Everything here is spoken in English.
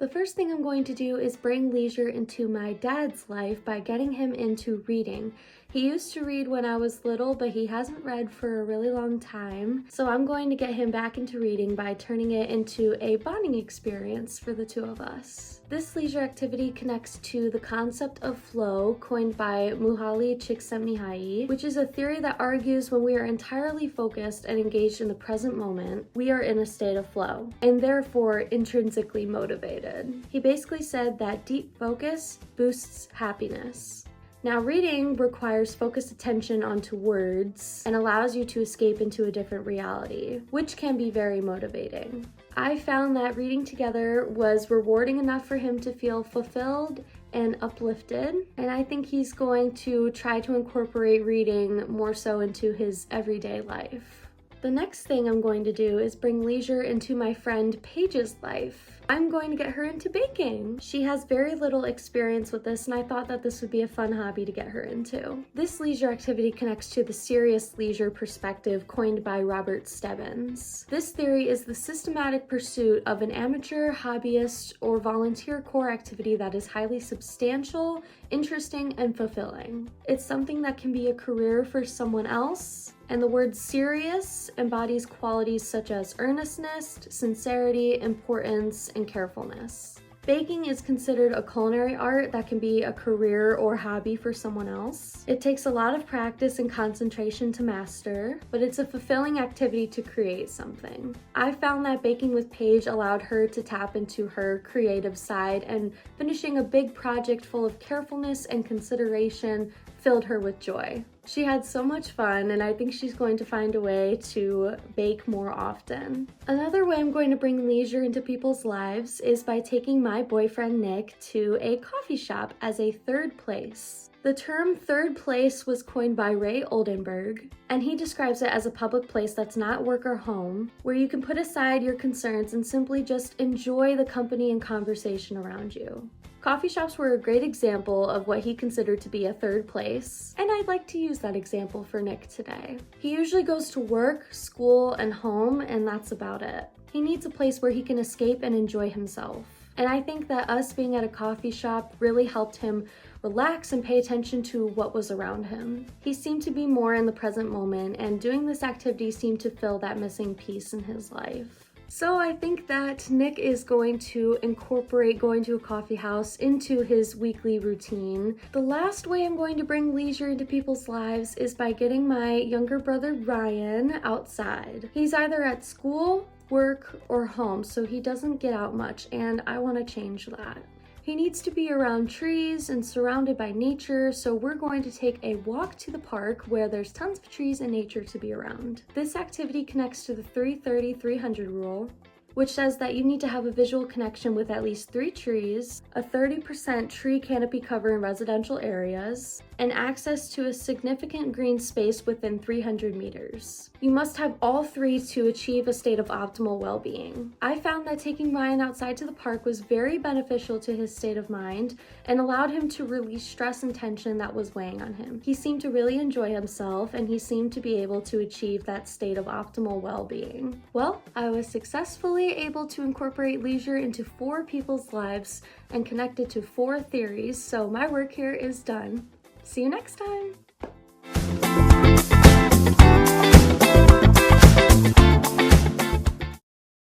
The first thing I'm going to do is bring leisure into my dad's life by getting him into reading. He used to read when I was little, but he hasn't read for a really long time. So I'm going to get him back into reading by turning it into a bonding experience for the two of us. This leisure activity connects to the concept of flow coined by Mihaly Csikszentmihalyi, which is a theory that argues when we are entirely focused and engaged in the present moment, we are in a state of flow, and therefore intrinsically motivated. He basically said that deep focus boosts happiness. Now, reading requires focused attention onto words and allows you to escape into a different reality, which can be very motivating. I found that reading together was rewarding enough for him to feel fulfilled and uplifted, and I think he's going to try to incorporate reading more so into his everyday life. The next thing I'm going to do is bring leisure into my friend Paige's life. I'm going to get her into baking. She has very little experience with this, and I thought that this would be a fun hobby to get her into. This leisure activity connects to the serious leisure perspective coined by Robert Stebbins. This theory is the systematic pursuit of an amateur, hobbyist, or volunteer core activity that is highly substantial, interesting, and fulfilling. It's something that can be a career for someone else, and the word serious embodies qualities such as earnestness, sincerity, importance, and carefulness. Baking is considered a culinary art that can be a career or hobby for someone else. It takes a lot of practice and concentration to master, but it's a fulfilling activity to create something. I found that baking with Paige allowed her to tap into her creative side, and finishing a big project full of carefulness and consideration filled her with joy. She had so much fun, and I think she's going to find a way to bake more often. Another way I'm going to bring leisure into people's lives is by taking my boyfriend Nick to a coffee shop as a third place. The term third place was coined by Ray Oldenburg, and he describes it as a public place that's not work or home, where you can put aside your concerns and simply just enjoy the company and conversation around you. Coffee shops were a great example of what he considered to be a third place, and I'd like to use that example for Nick today. He usually goes to work, school, and home, and that's about it. He needs a place where he can escape and enjoy himself. And I think that us being at a coffee shop really helped him relax and pay attention to what was around him. He seemed to be more in the present moment, and doing this activity seemed to fill that missing piece in his life. So I think that Nick is going to incorporate going to a coffee house into his weekly routine. The last way I'm going to bring leisure into people's lives is by getting my younger brother Ryan outside. He's either at school, work, or home, so he doesn't get out much, and I want to change that. He needs to be around trees and surrounded by nature, so we're going to take a walk to the park where there's tons of trees and nature to be around. This activity connects to the 330-300 rule, which says that you need to have a visual connection with at least 3 trees, a 30% tree canopy cover in residential areas, and access to a significant green space within 300 meters. You must have all 3 to achieve a state of optimal well-being. I found that taking Ryan outside to the park was very beneficial to his state of mind and allowed him to release stress and tension that was weighing on him. He seemed to really enjoy himself, and he seemed to be able to achieve that state of optimal well-being. Well, I was successfully able to incorporate leisure into 4 people's lives and connect it to 4 theories, so my work here is done. See you next time!